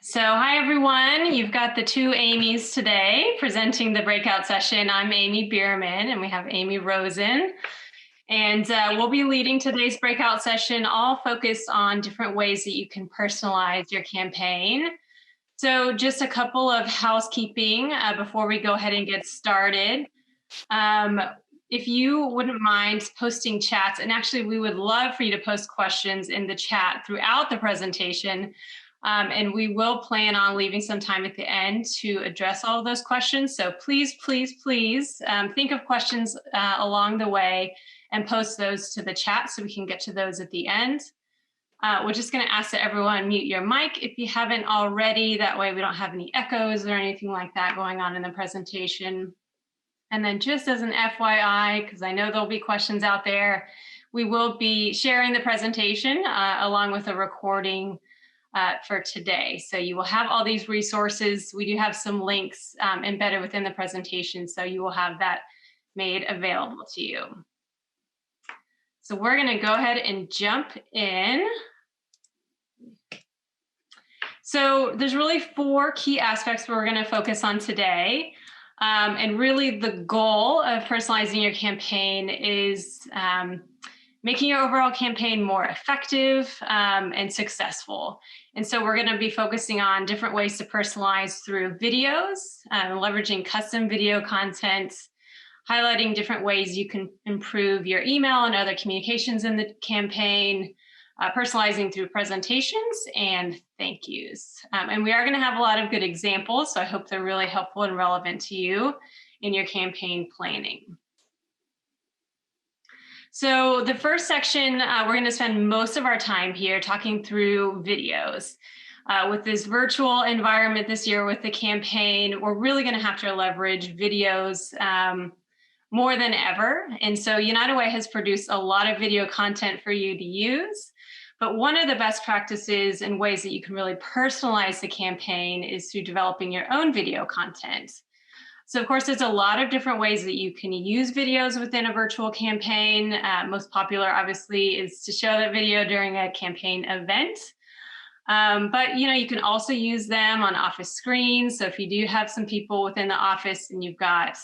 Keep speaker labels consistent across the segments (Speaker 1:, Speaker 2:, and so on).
Speaker 1: So hi everyone, you've got the two Amy's today presenting the breakout session. I'm Amy Bierman and we have Amy Rosen. And we'll be leading today's breakout session, all focused on different ways that you can personalize your campaign. So just a couple of housekeeping before we go ahead and get started. If you wouldn't mind posting chats, and actually we would love for you to post questions in the chat throughout the presentation. And we will plan on leaving some time at the end to address all of those questions. So please, please, please think of questions along the way and post those to the chat so we can get to those at the end. We're just going to ask that everyone mute your mic if you haven't already. That way we don't have any echoes or anything like that going on in the presentation. And then just as an FYI, because I know there'll be questions out there, we will be sharing the presentation along with a recording for today. So you will have all these resources. We do have some links embedded within the presentation, so you will have that made available to you. So we're going to go ahead and jump in. So there's really four key aspects we're going to focus on today. And really the goal of personalizing your campaign is making your overall campaign more effective and successful. And so we're going to be focusing on different ways to personalize through videos, leveraging custom video content, highlighting different ways you can improve your email and other communications in the campaign, personalizing through presentations and thank yous. And we are going to have a lot of good examples, so I hope they're really helpful and relevant to you in your campaign planning. So the first section, we're going to spend most of our time here talking through videos. With this virtual environment this year with the campaign, we're really going to have to leverage videos more than ever. And so United Way has produced a lot of video content for you to use. But one of the best practices and ways that you can really personalize the campaign is through developing your own video content. So of course, there's a lot of different ways that you can use videos within a virtual campaign. Most popular, obviously, is to show that video during a campaign event. But you can also use them on office screens. So if you do have some people within the office and you've got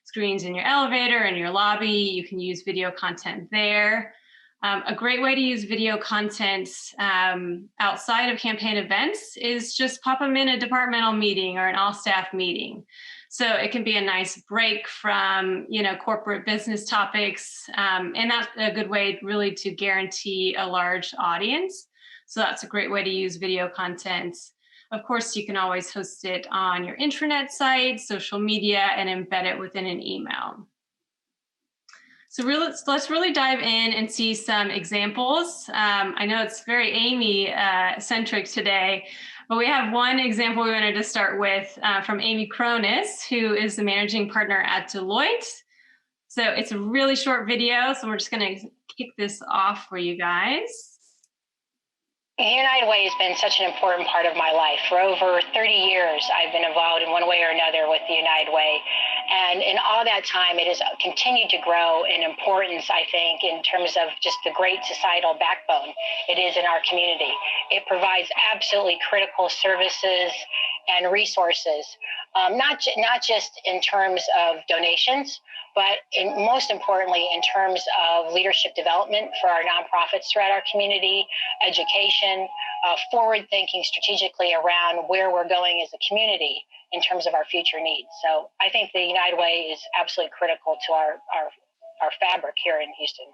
Speaker 1: screens in your elevator and your lobby, you can use video content there. A great way to use video content outside of campaign events is just pop them in a departmental meeting or an all-staff meeting. So it can be a nice break from, corporate business topics. And that's a good way really to guarantee a large audience. So that's a great way to use video content. Of course, you can always host it on your intranet site, social media, and embed it within an email. So let's really dive in and see some examples. I know it's very Amy centric today, but we have one example we wanted to start with from Amy Chronis, who is the managing partner at Deloitte. So it's a really short video, so we're just going to kick this off for you guys.
Speaker 2: United Way has been such an important part of my life. For over 30 years, I've been involved in one way or another with the United Way. And in all that time, it has continued to grow in importance, I think, in terms of just the great societal backbone it is in our community. It provides absolutely critical services and resources, not just in terms of donations, but most importantly, in terms of leadership development for our nonprofits throughout our community, education, forward-thinking strategically around where we're going as a community in terms of our future needs. So I think the United Way is absolutely critical to our fabric here in Houston.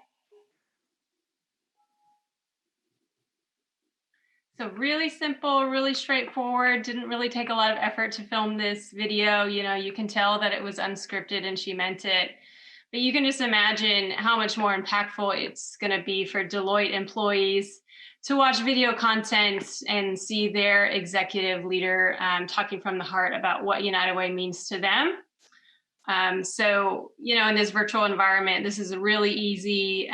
Speaker 1: So really simple, really straightforward, didn't really take a lot of effort to film this video. You can tell that it was unscripted and she meant it. But you can just imagine how much more impactful it's going to be for Deloitte employees to watch video content and see their executive leader talking from the heart about what United Way means to them. So, in this virtual environment, this is a really easy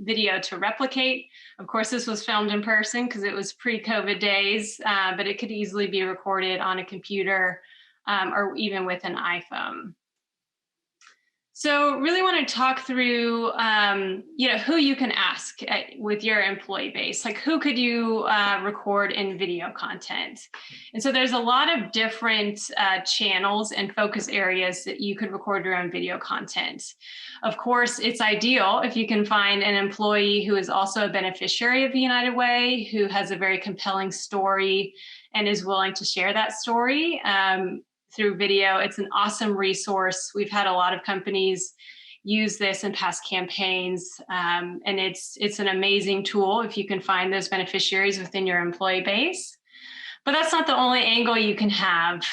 Speaker 1: video to replicate. Of course, this was filmed in person because it was pre-COVID days, but it could easily be recorded on a computer or even with an iPhone. So really want to talk through, who you can ask with your employee base, like who could you record in video content? And so there's a lot of different channels and focus areas that you could record your own video content. Of course, it's ideal if you can find an employee who is also a beneficiary of United Way, who has a very compelling story and is willing to share that story. Through video. It's an awesome resource. We've had a lot of companies use this in past campaigns, and it's an amazing tool if you can find those beneficiaries within your employee base. But that's not the only angle you can have.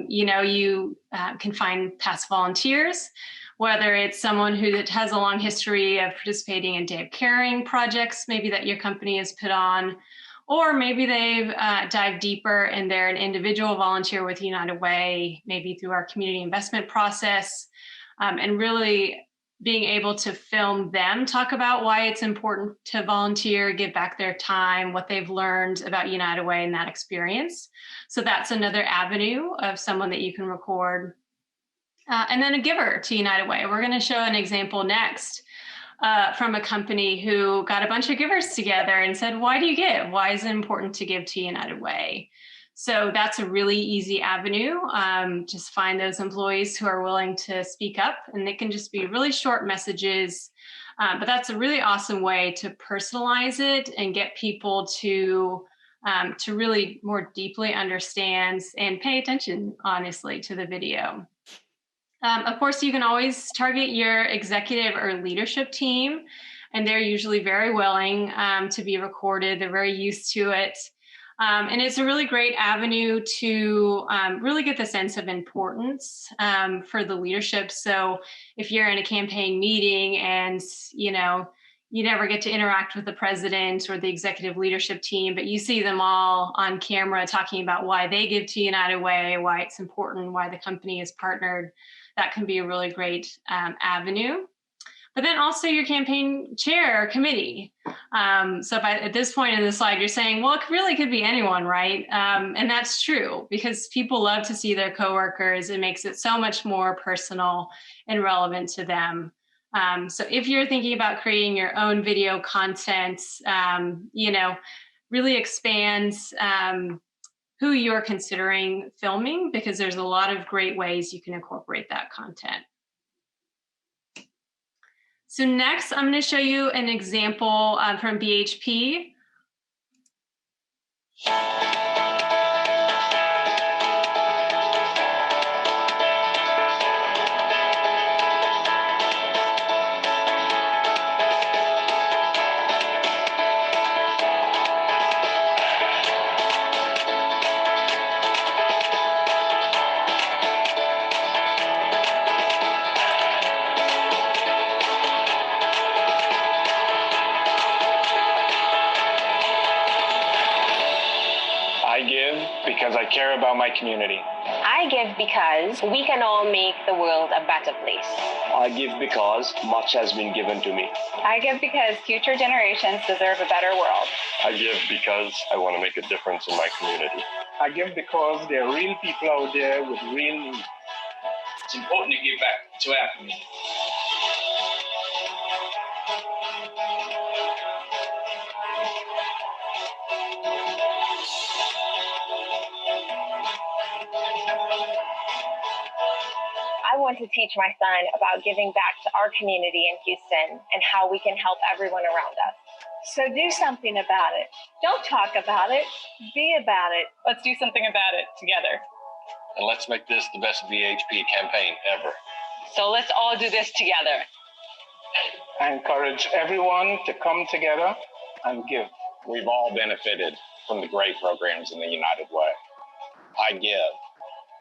Speaker 1: You can find past volunteers, whether it's someone who has a long history of participating in Day of Caring projects, maybe that your company has put on, or maybe they've dived deeper and they're an individual volunteer with United Way, maybe through our community investment process, and really being able to film them talk about why it's important to volunteer, give back their time, what they've learned about United Way and that experience. So that's another avenue of someone that you can record. And then a giver to United Way. We're going to show an example next from a company who got a bunch of givers together and said, why do you give? Why is it important to give to United Way? So that's a really easy avenue. Just find those employees who are willing to speak up, and they can just be really short messages. But that's a really awesome way to personalize it and get people to really more deeply understand and pay attention, honestly, to the video. Of course, you can always target your executive or leadership team, and they're usually very willing to be recorded. They're very used to it. And it's a really great avenue to really get the sense of importance for the leadership. So if you're in a campaign meeting and, you never get to interact with the president or the executive leadership team, but you see them all on camera talking about why they give to United Way, why it's important, why the company is partnered, that can be a really great avenue. But then also your campaign chair or committee. So if at this point in the slide, you're saying, well, it really could be anyone, right? And that's true, because people love to see their coworkers. It makes it so much more personal and relevant to them. So if you're thinking about creating your own video content, really expands who you're considering filming, because there's a lot of great ways you can incorporate that content. So next, I'm going to show you an example from BHP.
Speaker 3: Because I care about my community.
Speaker 2: I give because we can all make the world a better place.
Speaker 3: I give because much has been given to me.
Speaker 4: I give because future generations deserve a better world.
Speaker 5: I give because I want to make a difference in my community.
Speaker 6: I give because there are real people out there with real needs.
Speaker 7: It's important to give back to our community.
Speaker 2: I want to teach my son about giving back to our community in Houston and how we can help everyone around us.
Speaker 4: So do something about it. Don't talk about it, be about it.
Speaker 8: Let's do something about it together.
Speaker 5: And let's make this the best VHP campaign ever.
Speaker 8: So let's all do this together.
Speaker 6: I encourage everyone to come together and give.
Speaker 3: We've all benefited from the great programs in the United Way. I give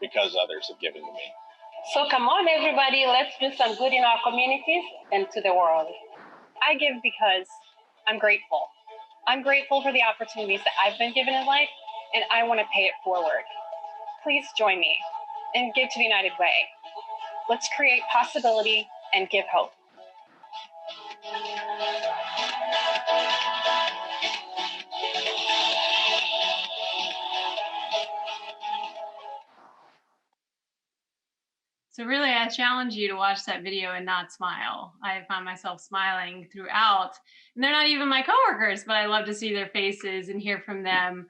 Speaker 3: because others have given to me.
Speaker 2: So come on, everybody, let's do some good in our communities and to the world.
Speaker 4: I give because I'm grateful. I'm grateful for the opportunities that I've been given in life, and I want to pay it forward. Please join me and give to the United Way. Let's create possibility and give hope.
Speaker 1: So really, I challenge you to watch that video and not smile. I found myself smiling throughout, and they're not even my coworkers, but I love to see their faces and hear from them.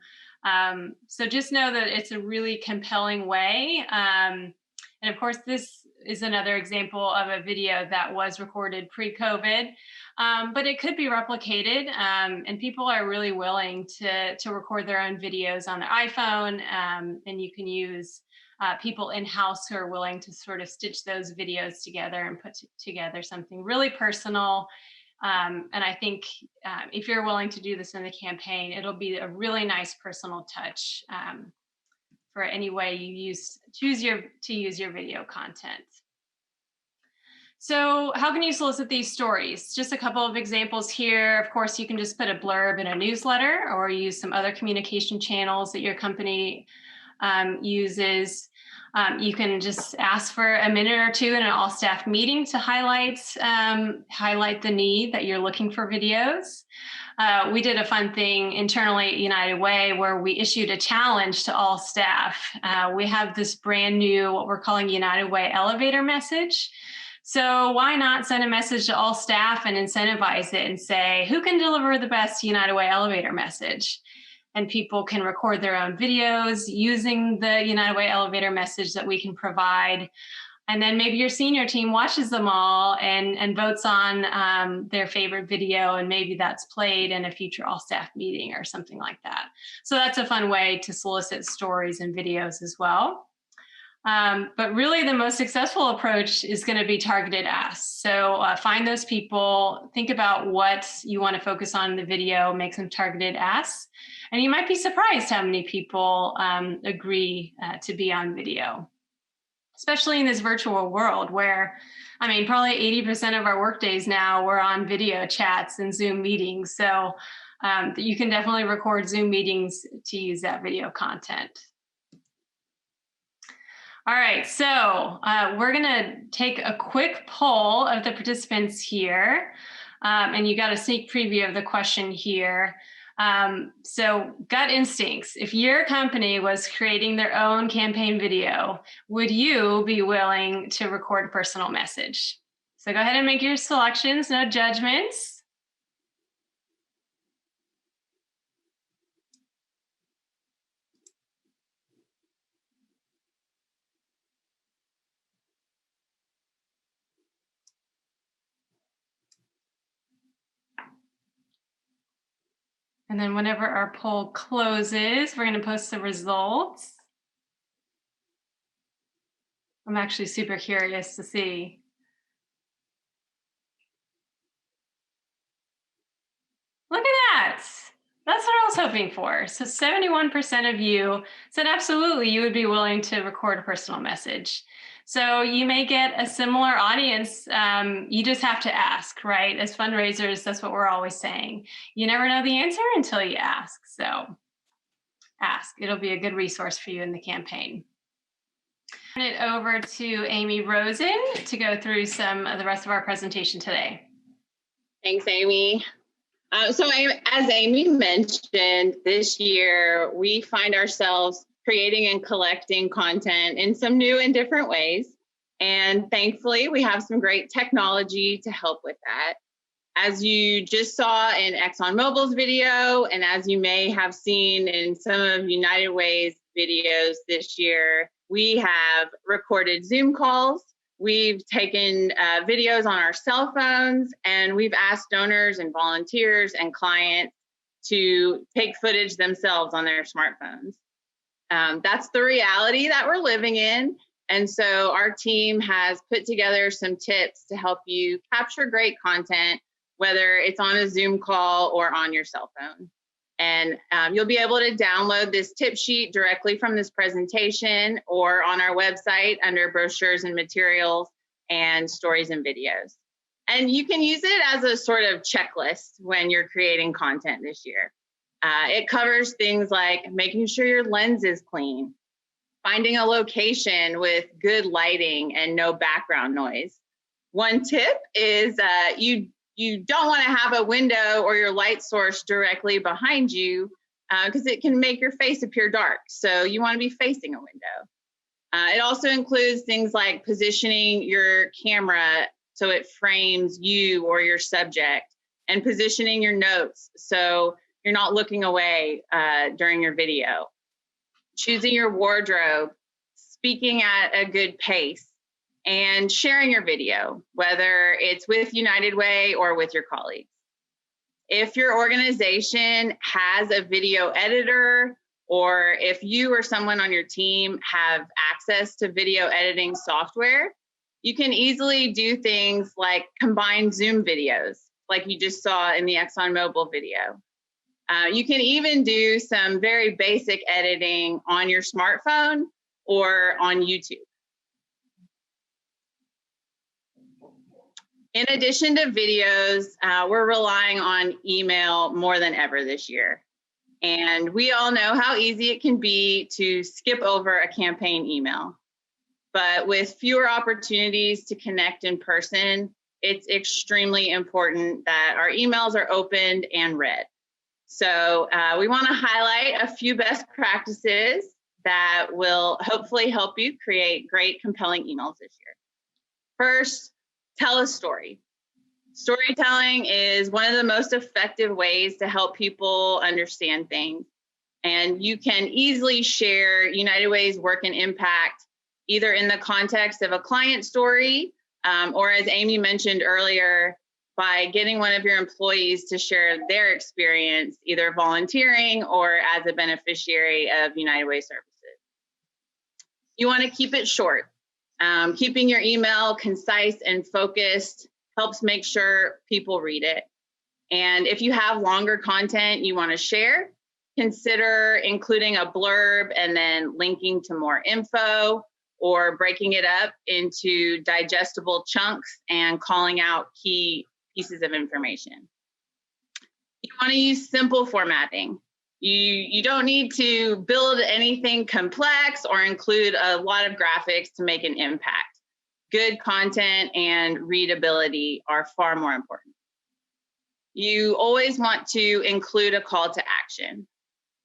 Speaker 1: So just know that it's a really compelling way. And of course, this is another example of a video that was recorded pre-COVID, but it could be replicated. And people are really willing to record their own videos on their iPhone, and you can use people in-house who are willing to sort of stitch those videos together and put together something really personal. And I think if you're willing to do this in the campaign, it'll be a really nice personal touch for any way you choose to use your video content. So how can you solicit these stories? Just a couple of examples here. Of course, you can just put a blurb in a newsletter or use some other communication channels that your company uses. You can just ask for a minute or two in an all-staff meeting to highlight the need that you're looking for videos. We did a fun thing internally at United Way where we issued a challenge to all staff. We have this brand new, what we're calling United Way elevator message. So why not send a message to all staff and incentivize it and say, who can deliver the best United Way elevator message? And people can record their own videos using the United Way elevator message that we can provide. And then maybe your senior team watches them all and votes on their favorite video, and maybe that's played in a future all-staff meeting or something like that. So that's a fun way to solicit stories and videos as well. But really the most successful approach is going to be targeted asks. So find those people, think about what you want to focus on in the video, make some targeted asks. And you might be surprised how many people agree to be on video, especially in this virtual world where, I mean, probably 80% of our workdays now we're on video chats and Zoom meetings. So you can definitely record Zoom meetings to use that video content. All right, so we're gonna take a quick poll of the participants here. And you got a sneak preview of the question here. So gut instincts, if your company was creating their own campaign video, would you be willing to record a personal message? So go ahead and make your selections, no judgments. And then whenever our poll closes, we're going to post the results. I'm actually super curious to see. Look at that. That's what I was hoping for. So 71% of you said absolutely you would be willing to record a personal message. So you may get a similar audience. You just have to ask, right? As fundraisers, that's what we're always saying. You never know the answer until you ask. So ask. It'll be a good resource for you in the campaign. Turn it over to Amy Rosen to go through some of the rest of our presentation today.
Speaker 9: Thanks, Amy. So as Amy mentioned, this year we find ourselves creating and collecting content in some new and different ways. And thankfully, we have some great technology to help with that. As you just saw in ExxonMobil's video, and as you may have seen in some of United Way's videos this year, we have recorded Zoom calls. We've taken videos on our cell phones, and we've asked donors and volunteers and clients to take footage themselves on their smartphones. That's the reality that we're living in. And so our team has put together some tips to help you capture great content, whether it's on a Zoom call or on your cell phone. And you'll be able to download this tip sheet directly from this presentation or on our website under brochures and materials and stories and videos. And you can use it as a sort of checklist when you're creating content this year. It covers things like making sure your lens is clean, finding a location with good lighting and no background noise. One tip is you don't want to have a window or your light source directly behind you because it can make your face appear dark. So you want to be facing a window. It also includes things like positioning your camera so it frames you or your subject, and positioning your notes so you're not looking away during your video. Choosing your wardrobe, speaking at a good pace, and sharing your video, whether it's with United Way or with your colleagues. If your organization has a video editor, or if you or someone on your team have access to video editing software, you can easily do things like combine Zoom videos, like you just saw in the ExxonMobil video. You can even do some very basic editing on your smartphone or on YouTube. In addition to videos, we're relying on email more than ever this year. And we all know how easy it can be to skip over a campaign email. But with fewer opportunities to connect in person, it's extremely important that our emails are opened and read. So we want to highlight a few best practices that will hopefully help you create great, compelling emails this year. First, tell a story. Storytelling is one of the most effective ways to help people understand things. And you can easily share United Way's work and impact either in the context of a client story, or as Amy mentioned earlier, by getting one of your employees to share their experience, either volunteering or as a beneficiary of United Way services. You want to keep it short. Keeping your email concise and focused helps make sure people read it. And if you have longer content you want to share, consider including a blurb and then linking to more info, or breaking it up into digestible chunks and calling out key pieces of information. You want to use simple formatting. You don't need to build anything complex or include a lot of graphics to make an impact. Good content and readability are far more important. You always want to include a call to action.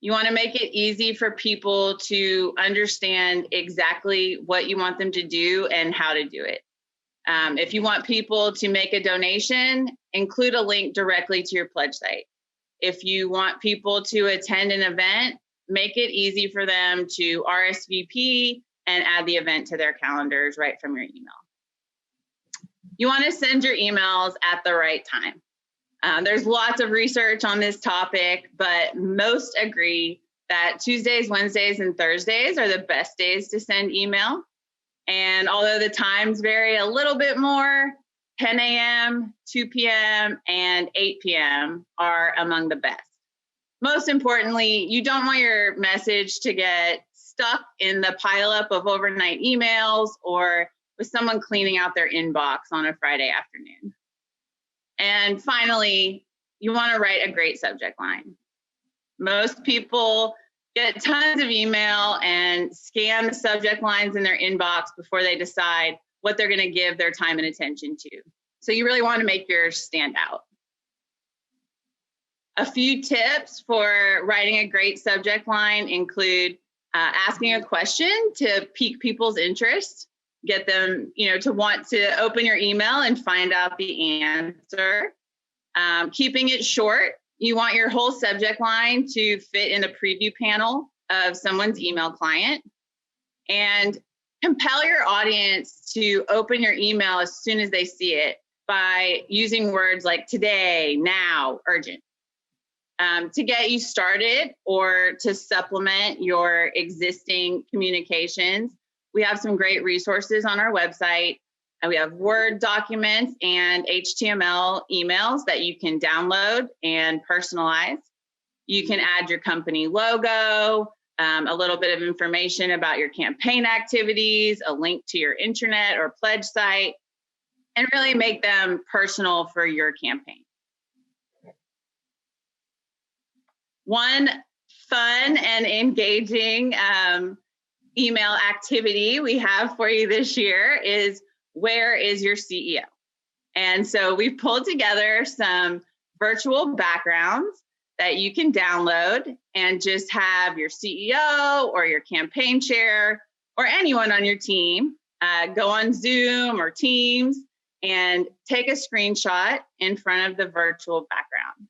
Speaker 9: You want to make it easy for people to understand exactly what you want them to do and how to do it. If you want people to make a donation, include a link directly to your pledge site. If you want people to attend an event, make it easy for them to RSVP and add the event to their calendars right from your email. You want to send your emails at the right time. There's lots of research on this topic, but most agree that Tuesdays, Wednesdays, and Thursdays are the best days to send email. And although the times vary a little bit more, 10 a.m., 2 p.m., and 8 p.m. are among the best. Most importantly, you don't want your message to get stuck in the pileup of overnight emails or with someone cleaning out their inbox on a Friday afternoon. And finally, you want to write a great subject line. Most people get tons of email and scan the subject lines in their inbox before they decide what they're going to give their time and attention to. So you really want to make yours stand out. A few tips for writing a great subject line include asking a question to pique people's interest, get them, to want to open your email and find out the answer. Keeping it short. You want your whole subject line to fit in the preview panel of someone's email client. And compel your audience to open your email as soon as they see it by using words like today, now, urgent. To get you started or to supplement your existing communications, we have some great resources on our website. We have Word documents and HTML emails that you can download and personalize. You can add your company logo, a little bit of information about your campaign activities, a link to your intranet or pledge site, and really make them personal for your campaign. One fun and engaging email activity we have for you this year is where is your CEO? And so we've pulled together some virtual backgrounds that you can download and just have your CEO or your campaign chair or anyone on your team, go on Zoom or Teams and take a screenshot in front of the virtual background.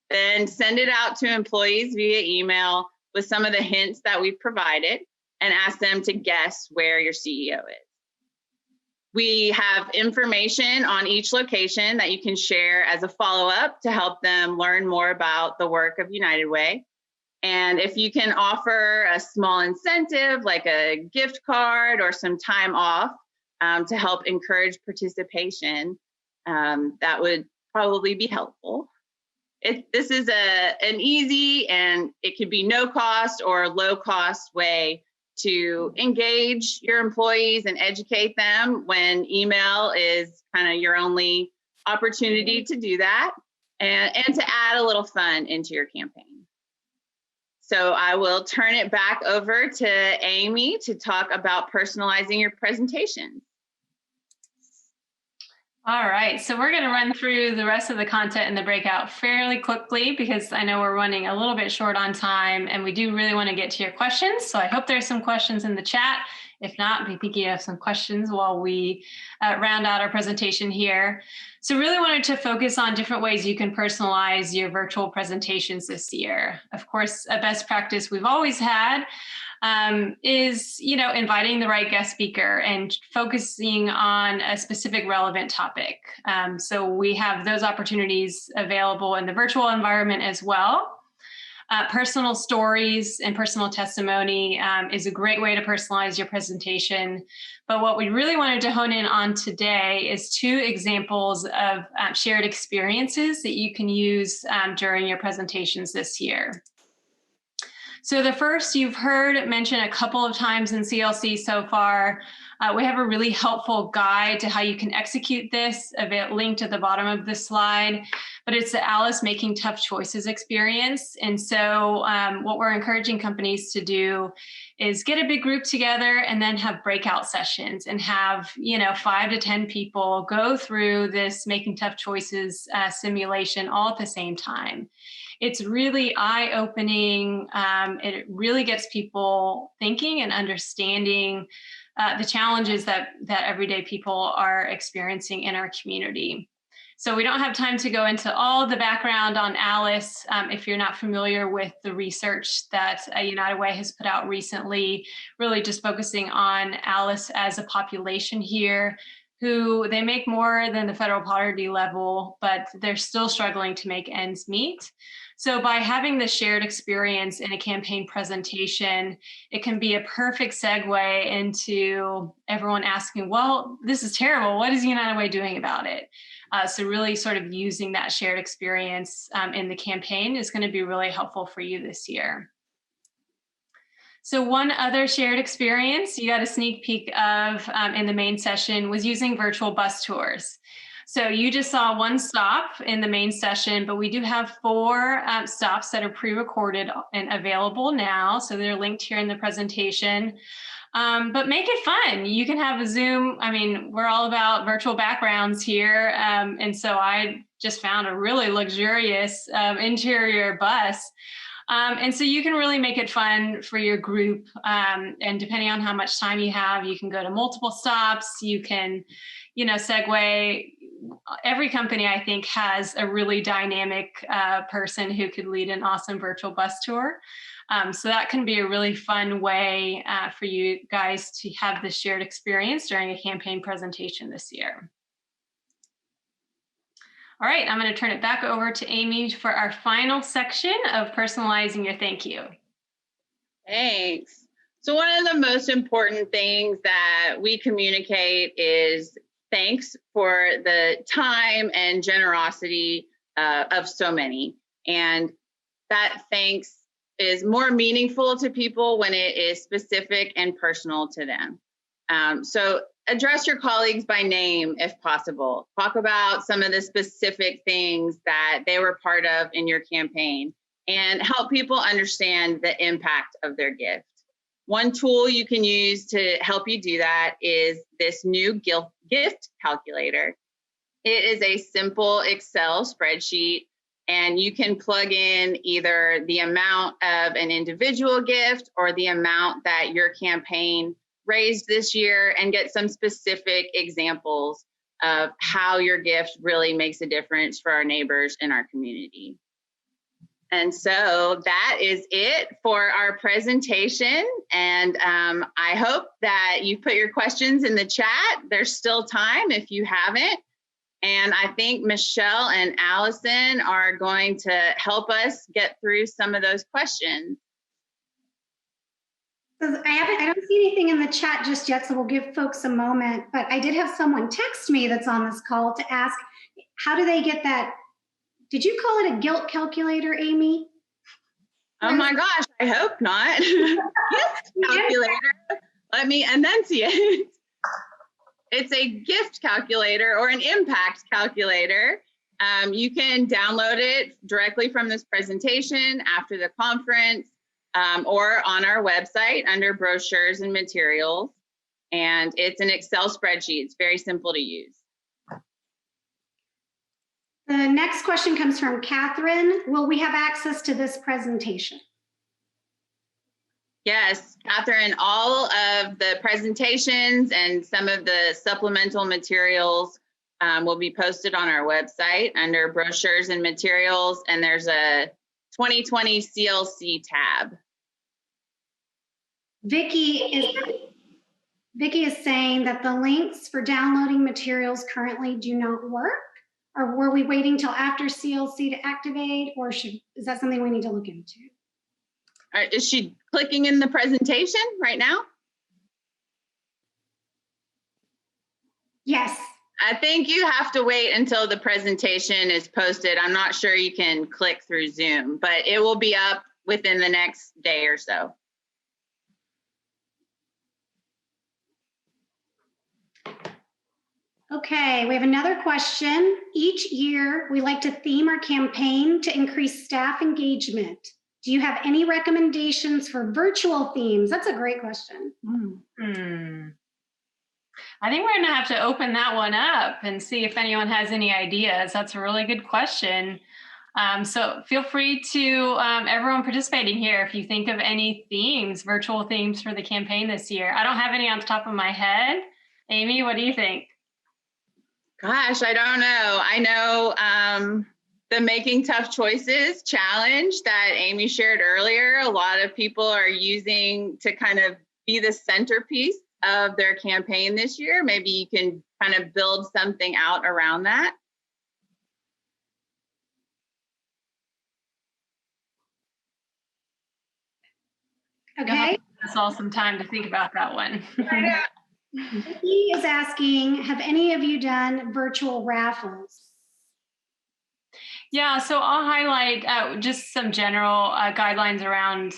Speaker 9: Then send it out to employees via email with some of the hints that we've provided and ask them to guess where your CEO is. We have information on each location that you can share as a follow-up to help them learn more about the work of United Way. And if you can offer a small incentive like a gift card or some time off to help encourage participation, that would probably be helpful. This is an easy, and it could be no cost or low cost way to engage your employees and educate them when email is kind of your only opportunity to do that, and to add a little fun into your campaign. So I will turn it back over to Amy to talk about personalizing your presentation.
Speaker 1: All right, so we're going to run through the rest of the content in the breakout fairly quickly because I know we're running a little bit short on time, and we do really want to get to your questions. So I hope there's some questions in the chat. If not, we think you have some questions while we round out our presentation here. So really wanted to focus on different ways you can personalize your virtual presentations this year. Of course, a best practice we've always had is, inviting the right guest speaker and focusing on a specific relevant topic. So we have those opportunities available in the virtual environment as well. Personal stories and personal testimony is a great way to personalize your presentation. But what we really wanted to hone in on today is 2 examples of shared experiences that you can use during your presentations this year. So the first you've heard mentioned a couple of times in CLC so far. We have a really helpful guide to how you can execute this, linked at the bottom of the slide, but it's the Alice Making Tough Choices experience. And so what we're encouraging companies to do is get a big group together and then have breakout sessions and have 5 to 10 people go through this Making Tough Choices simulation all at the same time. It's really eye-opening. It really gets people thinking and understanding the challenges that everyday people are experiencing in our community. So we don't have time to go into all the background on Alice. If you're not familiar with the research that United Way has put out recently, really just focusing on Alice as a population here, who they make more than the federal poverty level, but they're still struggling to make ends meet. So by having the shared experience in a campaign presentation, it can be a perfect segue into everyone asking, well, this is terrible. What is United Way doing about it? So really sort of using that shared experience in the campaign is going to be really helpful for you this year. So one other shared experience you got a sneak peek of in the main session was using virtual bus tours. So you just saw 1 stop in the main session, but we do have 4 stops that are pre-recorded and available now. So they're linked here in the presentation. But make it fun. You can have a Zoom. I mean, we're all about virtual backgrounds here. And so I just found a really luxurious interior bus. And so you can really make it fun for your group. And depending on how much time you have, you can go to multiple stops. You can, segue. Every company, I think, has a really dynamic person who could lead an awesome virtual bus tour. So that can be a really fun way for you guys to have this shared experience during a campaign presentation this year. All right, I'm going to turn it back over to Amy for our final section of personalizing your thank you.
Speaker 9: Thanks. So one of the most important things that we communicate is thanks for the time and generosity of so many. And that thanks is more meaningful to people when it is specific and personal to them. So address your colleagues by name if possible. Talk about some of the specific things that they were part of in your campaign and help people understand the impact of their gift. One tool you can use to help you do that is this new gift calculator. It is a simple Excel spreadsheet, and you can plug in either the amount of an individual gift or the amount that your campaign raised this year and get some specific examples of how your gift really makes a difference for our neighbors in our community. And so that is it for our presentation. And I hope that you put your questions in the chat. There's still time if you haven't. And I think Michelle and Allison are going to help us get through some of those questions.
Speaker 10: I don't see anything in the chat just yet, so we'll give folks a moment. But I did have someone text me that's on this call to ask, how do they get that? Did you call it a guilt calculator, Amy?
Speaker 9: Oh my gosh, I hope not. Gift calculator. Let me enunciate. It's a gift calculator or an impact calculator. You can download it directly from this presentation after the conference or on our website under brochures and materials. And it's an Excel spreadsheet. It's very simple to use.
Speaker 10: The next question comes from Catherine. Will we have access to this presentation?
Speaker 9: Yes, Catherine, all of the presentations and some of the supplemental materials will be posted on our website under brochures and materials, and there's a 2020 CLC tab.
Speaker 10: Vicky is saying that the links for downloading materials currently do not work. Or were we waiting till after CLC to activate, or is that something we need to look into?
Speaker 9: All right, is she clicking in the presentation right now?
Speaker 10: Yes.
Speaker 9: I think you have to wait until the presentation is posted. I'm not sure you can click through Zoom, but it will be up within the next day or so.
Speaker 10: Okay, we have another question. Each year, we like to theme our campaign to increase staff engagement. Do you have any recommendations for virtual themes? That's a great question.
Speaker 1: I think we're going to have to open that one up and see if anyone has any ideas. That's a really good question. So feel free to everyone participating here, if you think of any themes, virtual themes for the campaign this year. I don't have any on the top of my head. Amy, what do you think?
Speaker 9: Gosh, I don't know. I know the Making Tough Choices challenge that Amy shared earlier, a lot of people are using to kind of be the centerpiece of their campaign this year. Maybe you can kind of build something out around that.
Speaker 10: Okay.
Speaker 1: That's all some time to think about that one.
Speaker 10: He is asking, have any of you done virtual raffles?
Speaker 1: Yeah, so I'll highlight just some general guidelines around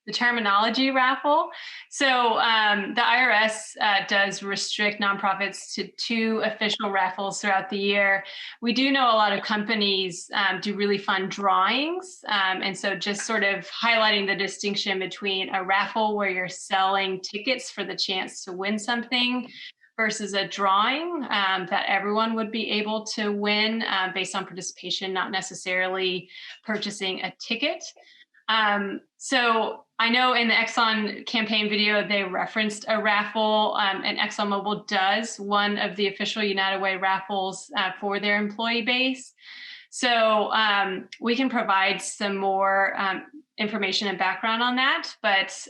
Speaker 1: the terminology raffle. So the IRS does restrict nonprofits to 2 official raffles throughout the year. We do know a lot of companies do really fun drawings. And so just sort of highlighting the distinction between a raffle where you're selling tickets for the chance to win something versus a drawing that everyone would be able to win based on participation, not necessarily purchasing a ticket. So I know in the Exxon campaign video, they referenced a raffle, and ExxonMobil does one of the official United Way raffles for their employee base. So we can provide some more information and background on that, but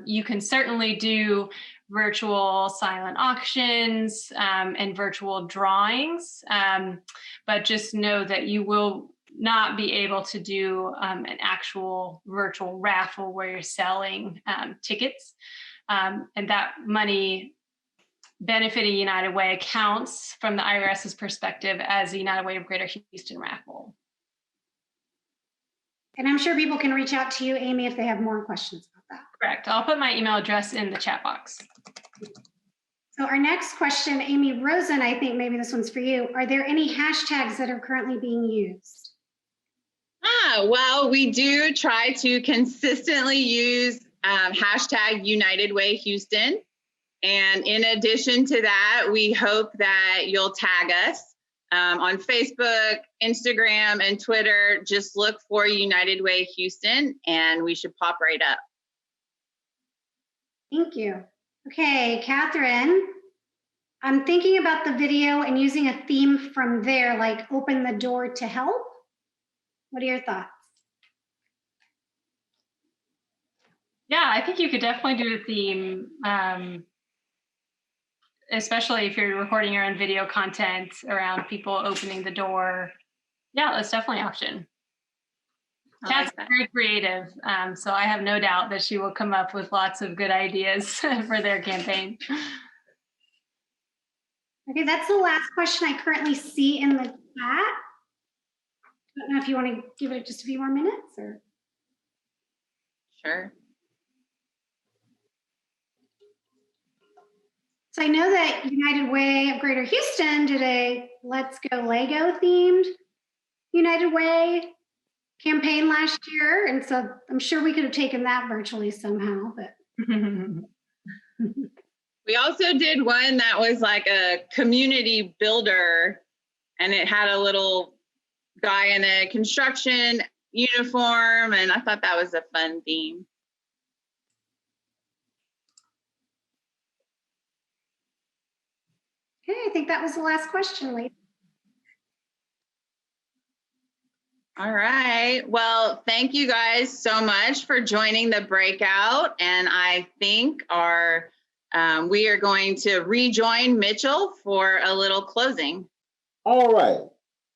Speaker 1: you can certainly do virtual silent auctions and virtual drawings, but just know that you will not be able to do an actual virtual raffle where you're selling tickets, and that money benefiting United Way accounts from the IRS's perspective as the United Way of Greater Houston raffle.
Speaker 10: And I'm sure people can reach out to you, Amy, if they have more questions about that.
Speaker 1: Correct. I'll put my email address in the chat box.
Speaker 10: So our next question, Amy Rosen, I think maybe this one's for you. Are there any hashtags that are currently being used?
Speaker 9: Well, we do try to consistently use hashtag United Way Houston. And in addition to that, we hope that you'll tag us on Facebook, Instagram, and Twitter. Just look for United Way Houston and we should pop right up.
Speaker 10: Thank you. Okay, Catherine, I'm thinking about the video and using a theme from there, like open the door to help. What are your thoughts?
Speaker 1: Yeah, I think you could definitely do a theme, especially if you're recording your own video content around people opening the door. Yeah, that's definitely an option. Kat's very creative, so I have no doubt that she will come up with lots of good ideas for their campaign.
Speaker 10: Okay, that's the last question I currently see in the chat. I don't know if you want to give it just a few more minutes or.
Speaker 9: Sure.
Speaker 10: So I know that United Way of Greater Houston did a Let's Go Lego themed United Way campaign last year. And so I'm sure we could have taken that virtually somehow, but.
Speaker 9: We also did one that was like a community builder, and it had a little guy in a construction uniform, and I thought that was a fun theme.
Speaker 10: Okay, I think that was the last question, ladies.
Speaker 9: All right. Well, thank you guys so much for joining the breakout. And I think we are going to rejoin Mitchell for a little closing.
Speaker 11: All right.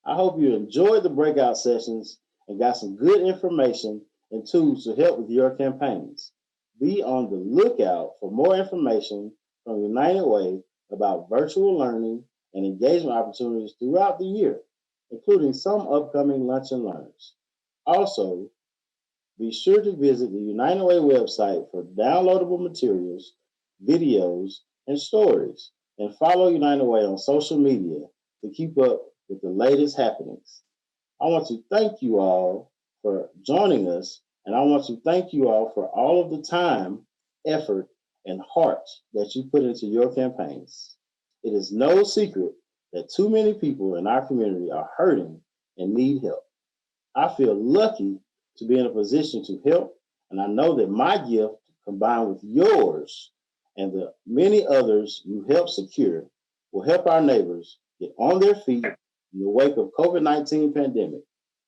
Speaker 11: I hope you enjoyed the breakout sessions and got some good information and tools to help with your campaigns. Be on the lookout for more information from United Way about virtual learning and engagement opportunities throughout the year, including some upcoming lunch and learns. Also, be sure to visit the United Way website for downloadable materials, videos, and stories, and follow United Way on social media to keep up with the latest happenings. I want to thank you all for joining us, and I want to thank you all for all of the time, effort, and heart that you put into your campaigns. It is no secret that too many people in our community are hurting and need help. I feel lucky to be in a position to help, and I know that my gift, combined with yours and the many others you help secure, will help our neighbors get on their feet in the wake of COVID-19 pandemic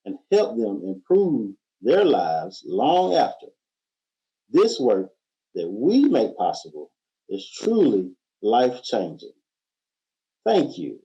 Speaker 11: and help them improve their lives long after. This work that we make possible is truly life-changing. Thank you.